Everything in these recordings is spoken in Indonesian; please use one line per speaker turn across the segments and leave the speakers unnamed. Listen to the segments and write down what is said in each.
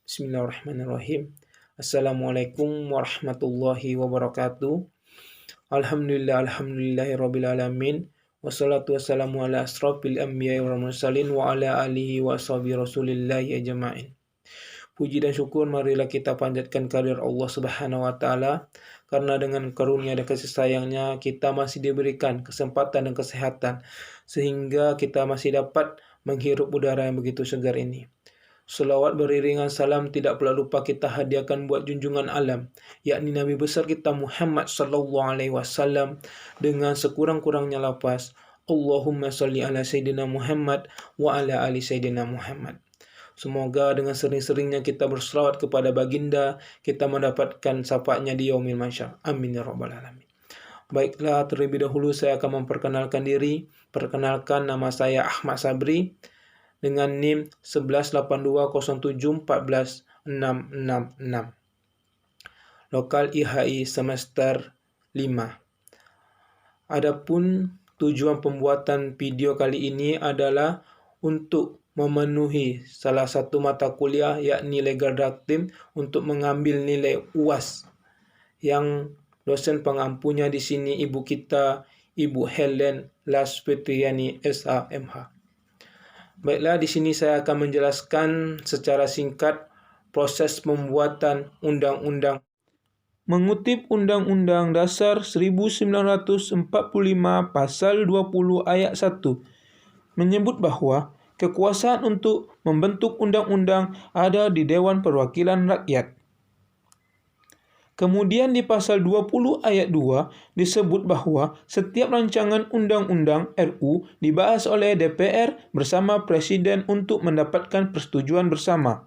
Bismillahirrahmanirrahim. Assalamualaikum warahmatullahi wabarakatuh. Alhamdulillahirabbil alamin. Wassalatu wassalamu ala asrofil anbiya'i wal mursalin wa ala alihi wa sahbihi rasulillahi ajma'in. Puji dan syukur marilah kita panjatkan kehadirat Allah Subhanahu wa taala, karena dengan karunia dan kasih sayangnya kita masih diberikan kesempatan dan kesehatan sehingga kita masih dapat menghirup udara yang begitu segar ini. Selawat beriringan salam tidak pula lupa kita hadiahkan buat junjungan alam, yakni Nabi besar kita Muhammad sallallahu alaihi wasallam, dengan sekurang-kurangnya lafaz Allahumma sholli ala sayyidina Muhammad wa ala ali sayyidina Muhammad. Semoga dengan sering-seringnya kita berselawat kepada baginda, kita mendapatkan syafaatnya di yaumil mahsyar. Amin ya rabbal alamin. Baiklah, terlebih dahulu saya akan memperkenalkan diri. Perkenalkan, nama saya Ahmad Sabri dengan NIM 118207146666. Lokal IHI semester 5. Adapun tujuan pembuatan video kali ini adalah untuk memenuhi salah satu mata kuliah, yakni Legal Daktim, untuk mengambil nilai UAS, yang dosen pengampunya di sini ibu kita, Ibu Helen Lasfitriani SHMH. Baiklah, di sini saya akan menjelaskan secara singkat proses pembuatan undang-undang. Mengutip Undang-Undang Dasar 1945 Pasal 20 Ayat 1 menyebut bahwa kekuasaan untuk membentuk undang-undang ada di Dewan Perwakilan Rakyat. Kemudian di pasal 20 ayat 2 disebut bahwa setiap rancangan undang-undang RU dibahas oleh DPR bersama Presiden untuk mendapatkan persetujuan bersama.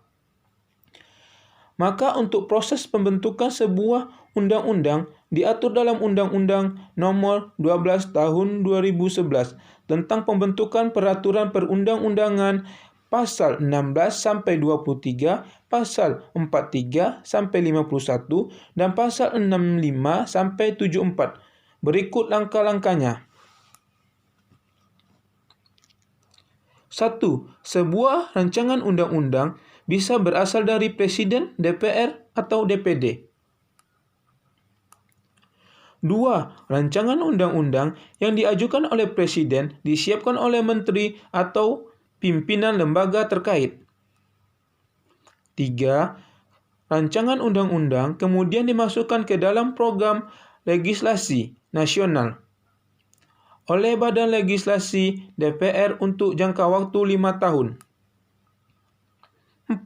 Maka untuk proses pembentukan sebuah undang-undang diatur dalam Undang-Undang Nomor 12 Tahun 2011 tentang pembentukan peraturan perundang-undangan, Pasal 16 sampai 23, Pasal 43 sampai 51 dan Pasal 65 sampai 74. Berikut langkah-langkahnya. 1. Sebuah rancangan undang-undang bisa berasal dari Presiden, DPR, atau DPD. 2. Rancangan undang-undang yang diajukan oleh Presiden disiapkan oleh Menteri atau pimpinan lembaga terkait. 3. Rancangan undang-undang kemudian dimasukkan ke dalam program legislasi nasional oleh Badan Legislasi DPR untuk jangka waktu 5 tahun. 4.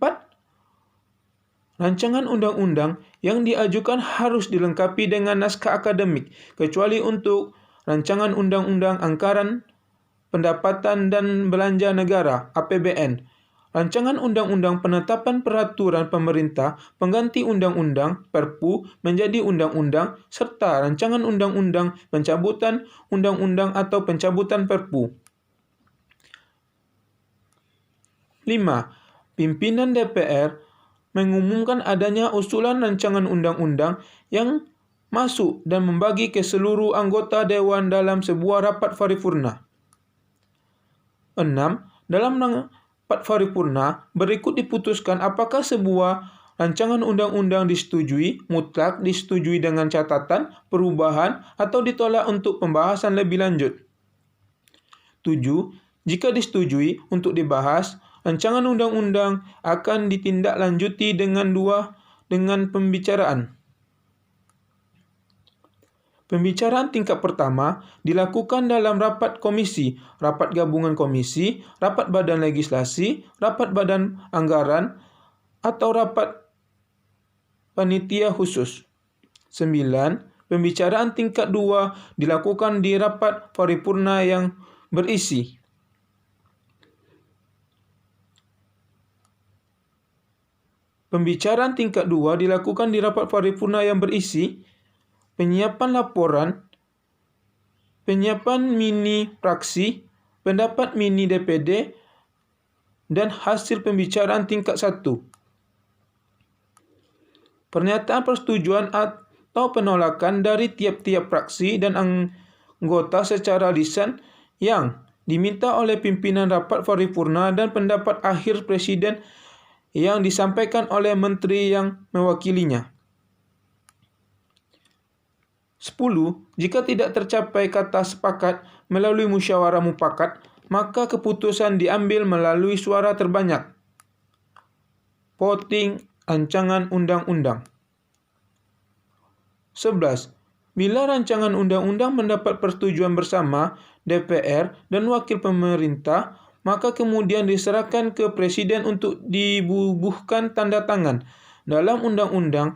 Rancangan undang-undang yang diajukan harus dilengkapi dengan naskah akademik, kecuali untuk rancangan undang-undang anggaran pendapatan dan belanja negara (APBN), rancangan undang-undang penetapan peraturan pemerintah pengganti undang-undang (Perpu) menjadi undang-undang, serta rancangan undang-undang pencabutan undang-undang atau pencabutan Perpu. 5. Pimpinan DPR mengumumkan adanya usulan rancangan undang-undang yang masuk dan membagi ke seluruh anggota Dewan dalam sebuah rapat paripurna. 6. Dalam rapat paripurna berikut diputuskan apakah sebuah rancangan undang-undang disetujui, mutlak disetujui dengan catatan, perubahan, atau ditolak untuk pembahasan lebih lanjut. 7. Jika disetujui untuk dibahas, rancangan undang-undang akan ditindaklanjuti dengan pembicaraan. Pembicaraan tingkat pertama dilakukan dalam rapat komisi, rapat gabungan komisi, rapat badan legislasi, rapat badan anggaran, atau rapat panitia khusus. 9. Pembicaraan tingkat 2 dilakukan di rapat paripurna yang berisi penyiapan laporan, penyiapan mini praksi, pendapat mini DPD, dan hasil pembicaraan tingkat 1. Pernyataan persetujuan atau penolakan dari tiap-tiap praksi dan anggota secara lisan yang diminta oleh pimpinan rapat paripurna, dan pendapat akhir Presiden yang disampaikan oleh menteri yang mewakilinya. 10. Jika tidak tercapai kata sepakat melalui musyawarah mufakat, maka keputusan diambil melalui suara terbanyak. Voting rancangan undang-undang. 11. Bila rancangan undang-undang mendapat persetujuan bersama DPR dan wakil pemerintah, maka kemudian diserahkan ke Presiden untuk dibubuhkan tanda tangan. Dalam undang-undang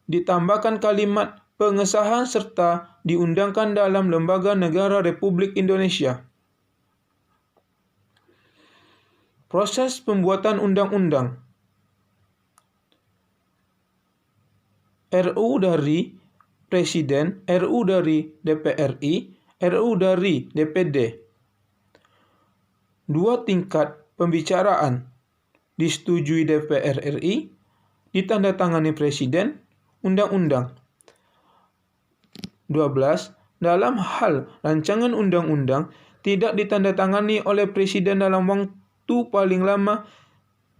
ditambahkan kalimat pengesahan serta diundangkan dalam Lembaga Negara Republik Indonesia. Proses pembuatan undang-undang. RU dari Presiden, RU dari DPR RI, RU dari DPD. 2 tingkat pembicaraan. Disetujui DPR RI, ditandatangani Presiden, undang-undang. 12. Dalam hal rancangan undang-undang tidak ditandatangani oleh Presiden dalam waktu paling lama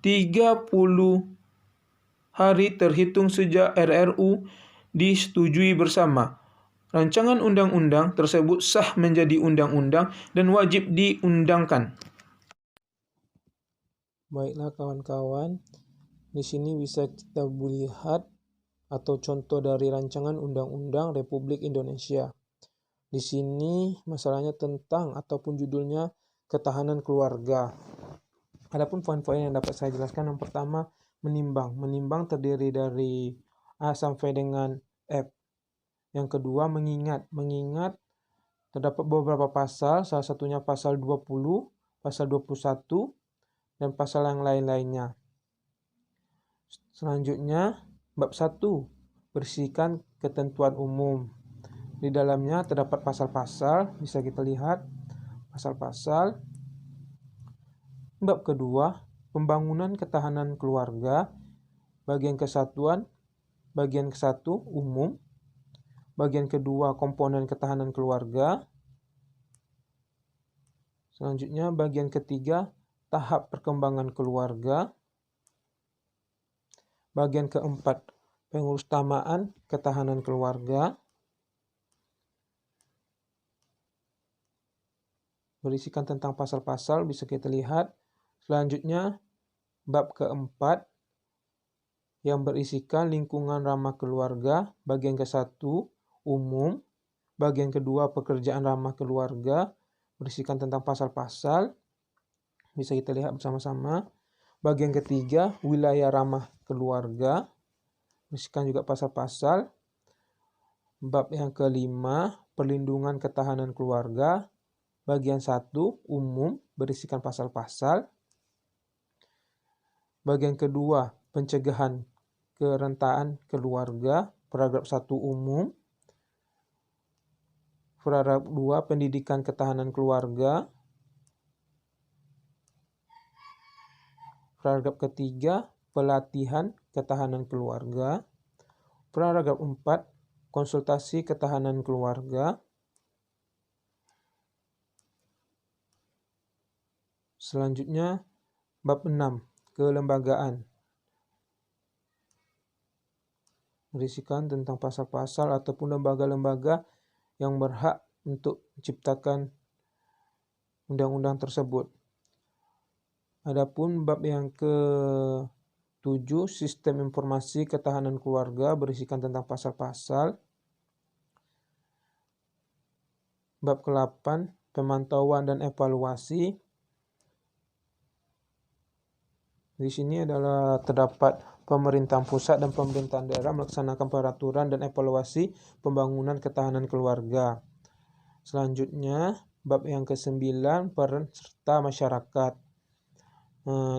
30 hari terhitung sejak RRU disetujui bersama, rancangan undang-undang tersebut sah menjadi undang-undang dan wajib diundangkan. Baiklah kawan-kawan, di sini bisa kita lihat atau contoh dari rancangan undang-undang Republik Indonesia. Di sini masalahnya tentang ataupun judulnya ketahanan keluarga. Adapun poin-poin yang dapat saya jelaskan, yang pertama menimbang. Menimbang terdiri dari A sampai dengan F. Yang kedua mengingat. Mengingat terdapat beberapa pasal, salah satunya pasal 20, pasal 21, dan pasal yang lain-lainnya. Selanjutnya bab 1 berisikan ketentuan umum. Di dalamnya terdapat pasal-pasal, bisa kita lihat pasal-pasal. Bab kedua, pembangunan ketahanan keluarga, bagian kesatuan, bagian ke-1 umum, bagian kedua komponen ketahanan keluarga. Selanjutnya bagian ketiga, tahap perkembangan keluarga. Bagian keempat, pengutamaan ketahanan keluarga. Berisikan tentang pasal-pasal, bisa kita lihat. Selanjutnya, bab keempat yang berisikan lingkungan ramah keluarga, bagian ke-1 umum, bagian kedua pekerjaan ramah keluarga, berisikan tentang pasal-pasal, bisa kita lihat bersama-sama. Bagian ketiga, wilayah ramah keluarga, berisikan juga pasal-pasal. Bab yang kelima, perlindungan ketahanan keluarga, bagian 1 umum, berisikan pasal-pasal. Bagian kedua, pencegahan kerentaan keluarga, paragraf 1 umum. Paragraf 2, pendidikan ketahanan keluarga. Paragraf ketiga, pelatihan ketahanan keluarga. Paragraf 4, konsultasi ketahanan keluarga. Selanjutnya, bab 6, kelembagaan. Berisikan tentang pasal-pasal ataupun lembaga-lembaga yang berhak untuk menciptakan undang-undang tersebut. Adapun bab yang ke-7, sistem informasi ketahanan keluarga, berisikan tentang pasal-pasal. Bab ke-8, pemantauan dan evaluasi. Di sini adalah terdapat pemerintahan pusat dan pemerintahan daerah melaksanakan peraturan dan evaluasi pembangunan ketahanan keluarga. Selanjutnya, bab yang ke-9, peran serta masyarakat.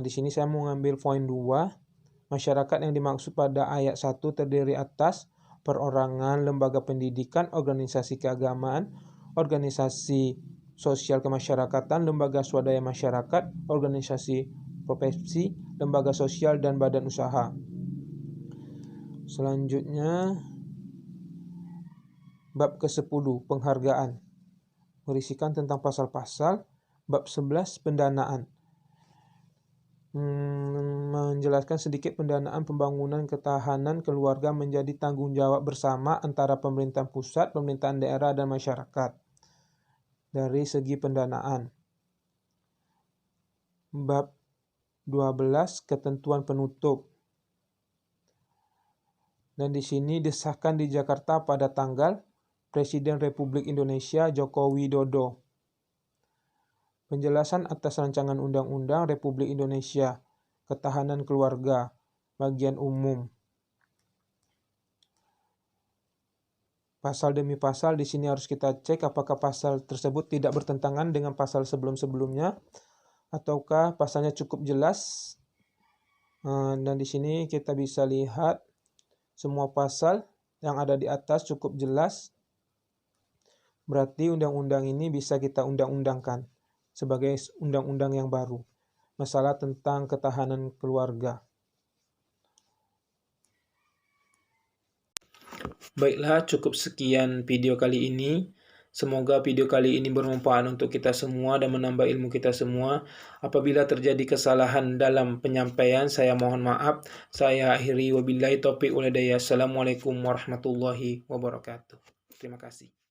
Di sini saya mau ngambil poin 2. Masyarakat yang dimaksud pada ayat 1 terdiri atas perorangan, lembaga pendidikan, organisasi keagamaan, organisasi sosial kemasyarakatan, lembaga swadaya masyarakat, organisasi profesi, lembaga sosial, dan badan usaha. Selanjutnya, bab ke-10, penghargaan. Berisikan tentang pasal-pasal. Bab 11, pendanaan. menjelaskan sedikit pendanaan pembangunan ketahanan keluarga menjadi tanggung jawab bersama antara pemerintah pusat, pemerintahan daerah, dan masyarakat. Dari segi pendanaan. Bab 12 ketentuan penutup. Dan di sini disahkan di Jakarta pada tanggal Presiden Republik Indonesia Joko Widodo. Penjelasan atas rancangan Undang-Undang Republik Indonesia Ketahanan Keluarga bagian umum. Pasal demi pasal di sini harus kita cek apakah pasal tersebut tidak bertentangan dengan pasal sebelum-sebelumnya ataukah pasalnya cukup jelas. Dan di sini kita bisa lihat semua pasal yang ada di atas cukup jelas. Berarti undang-undang ini bisa kita undang-undangkan sebagai undang-undang yang baru. Masalah tentang ketahanan keluarga. Baiklah, cukup sekian video kali ini. Semoga video kali ini bermanfaat untuk kita semua dan menambah ilmu kita semua. Apabila terjadi kesalahan dalam penyampaian, saya mohon maaf. Saya akhiri wabillahi taufiq wal hidayah. Assalamualaikum warahmatullahi wabarakatuh. Terima kasih.